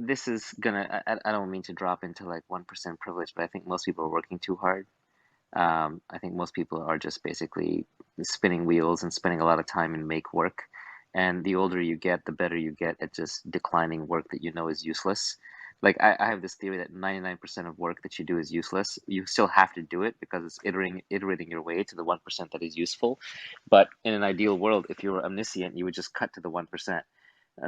this is gonna, I don't mean to drop into like 1% privilege, but I think most people are working too hard. I think most people are just basically spinning wheels and spending a lot of time in make work. And the older you get, the better you get at just declining work that you know is useless. Like I have this theory that 99% of work that you do is useless. You still have to do it because it's iterating your way to the 1% that is useful. But in an ideal world, if you were omniscient, you would just cut to the 1%.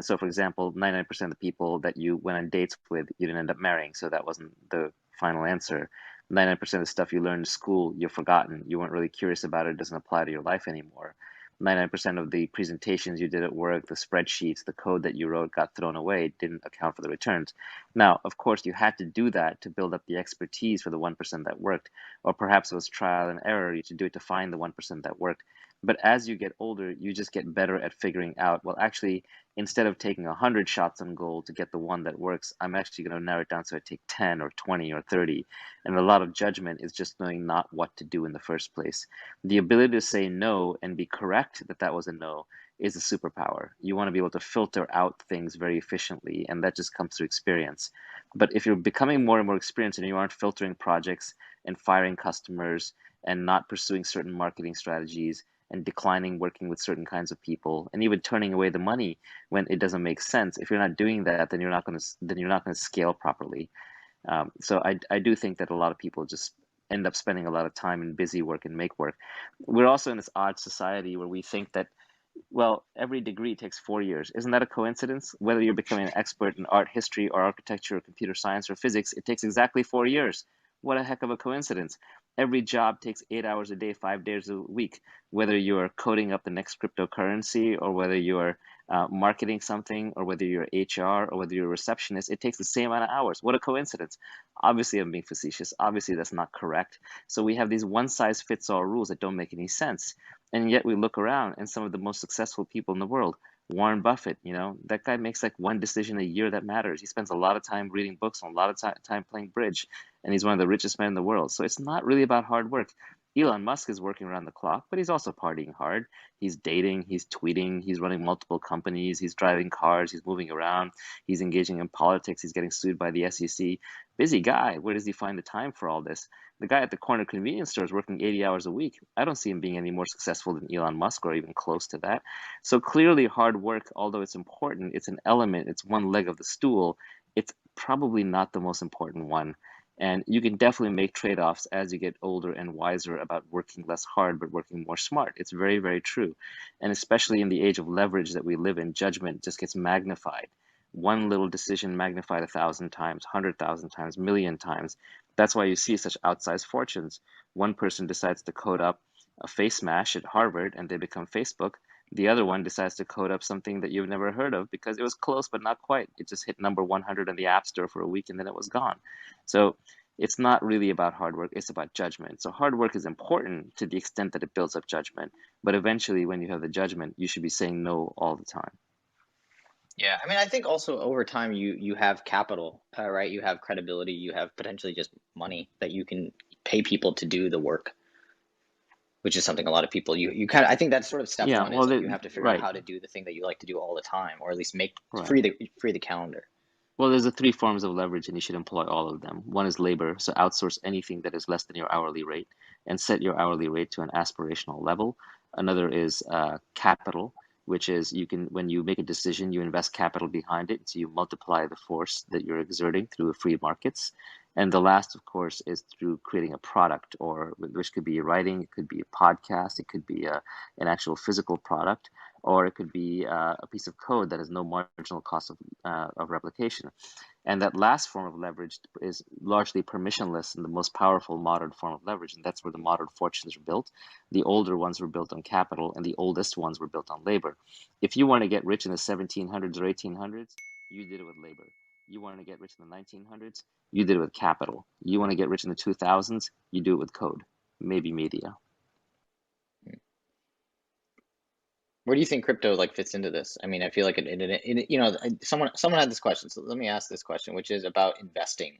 So, for example, 99% of the people that you went on dates with, you didn't end up marrying, so that wasn't the final answer. 99% of the stuff you learned in school, you've forgotten. You weren't really curious about it, it doesn't apply to your life anymore. 99% of the presentations you did at work, the spreadsheets, the code that you wrote got thrown away, didn't account for the returns. Now, of course, you had to do that to build up the expertise for the 1% that worked, or perhaps it was trial and error. You should do it to find the 1% that worked. But as you get older, you just get better at figuring out, well, actually, instead of taking 100 shots on goal to get the one that works, I'm actually going to narrow it down so I take 10 or 20 or 30. And a lot of judgment is just knowing not what to do in the first place. The ability to say no and be correct that that was a no is a superpower. You want to be able to filter out things very efficiently, and that just comes through experience. But if you're becoming more and more experienced and you aren't filtering projects and firing customers and not pursuing certain marketing strategies and declining working with certain kinds of people and even turning away the money when it doesn't make sense, if you're not doing that, then you're not going to scale properly. So I do think that a lot of people just end up spending a lot of time in busy work and make work. We're also in this odd society where we think that, well, every degree takes 4 years. Isn't that a coincidence? Whether you're becoming an expert in art history or architecture or computer science or physics, it takes exactly 4 years. What a heck of a coincidence. Every job takes 8 hours a day, 5 days a week. Whether you're coding up the next cryptocurrency or whether you're marketing something or whether you're HR or whether you're a receptionist, it takes the same amount of hours. What a coincidence. Obviously, I'm being facetious. Obviously, that's not correct. So we have these one size fits all rules that don't make any sense. And yet we look around and some of the most successful people in the world, Warren Buffett, that guy makes like one decision a year that matters. He spends a lot of time reading books and a lot of time playing bridge, and he's one of the richest men in the world. So it's not really about hard work. Elon Musk is working around the clock, but he's also partying hard. He's dating, he's tweeting, he's running multiple companies, he's driving cars, he's moving around, he's engaging in politics, he's getting sued by the SEC. Busy guy. Where does he find the time for all this? The guy at the corner convenience store is working 80 hours a week. I don't see him being any more successful than Elon Musk or even close to that. So clearly, hard work, although it's important, it's an element, it's one leg of the stool, it's probably not the most important one. And you can definitely make trade-offs as you get older and wiser about working less hard but working more smart. It's very, very true. And especially in the age of leverage that we live in, judgment just gets magnified. One little decision magnified 1,000 times, 100,000 times, million times. That's why you see such outsized fortunes. One person decides to code up a face mash at Harvard and they become Facebook. The other one decides to code up something that you've never heard of because it was close but not quite. It just hit number 100 in the App Store for a week and then it was gone. So it's not really about hard work, it's about judgment. So hard work is important to the extent that it builds up judgment. But eventually, when you have the judgment, you should be saying no all the time. Yeah, I mean, I think also over time you have capital, right? You have credibility, you have potentially just money that you can pay people to do the work, which is something a lot of people you kind of I think that's sort of step Yeah, one is well, like you have to figure out right, how to do the thing that you like to do all the time, or at least make right. free the calendar. Well, there's the three forms of leverage, and you should employ all of them. One is labor, so outsource anything that is less than your hourly rate and set your hourly rate to an aspirational level. Another is capital, which is when you make a decision, you invest capital behind it, so you multiply the force that you're exerting through free markets. And the last, of course, is through creating a product, or which could be writing, it could be a podcast, it could be an actual physical product, or it could be a piece of code that has no marginal cost of replication. And that last form of leverage is largely permissionless and the most powerful modern form of leverage. And that's where the modern fortunes are built. The older ones were built on capital, and the oldest ones were built on labor. If you want to get rich in the 1700s or 1800s, you did it with labor. You want to get rich in the 1900s, you did it with capital. You want to get rich in the 2000s, you do it with code, maybe media. Where do you think crypto like fits into this? I mean, I feel like someone had this question, so let me ask this question, which is about investing.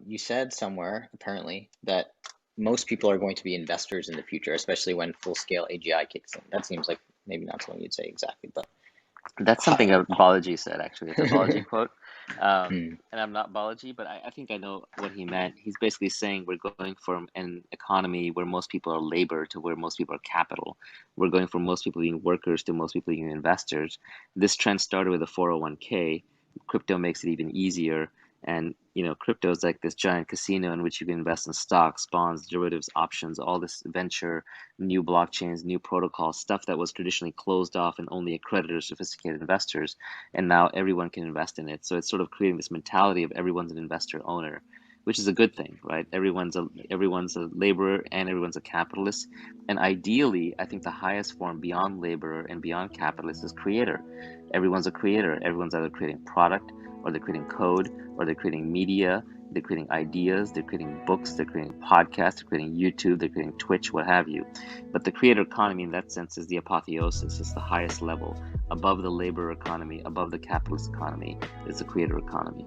You said somewhere apparently that most people are going to be investors in the future, especially when full scale AGI kicks in. That seems like maybe not something you'd say exactly, but That's something a Balaji said, actually. It's a Balaji quote. Hmm. And I'm not Balaji, but I think I know what he meant. He's basically saying we're going from an economy where most people are labor to where most people are capital. We're going from most people being workers to most people being investors. This trend started with a 401k. Crypto makes it even easier. And crypto is like this giant casino in which you can invest in stocks, bonds, derivatives, options, all this venture, new blockchains, new protocols, stuff that was traditionally closed off and only accredited sophisticated investors, and now everyone can invest in it. So it's sort of creating this mentality of everyone's an investor owner, which is a good thing, right? Everyone's a laborer and everyone's a capitalist. And ideally, I think the highest form beyond laborer and beyond capitalist is creator. Everyone's a creator. Everyone's either creating product, or they're creating code, or they're creating media, they're creating ideas, they're creating books, they're creating podcasts, they're creating YouTube, they're creating Twitch, what have you. But the creator economy in that sense is the apotheosis, it's the highest level. Above the labor economy, above the capitalist economy, is the creator economy.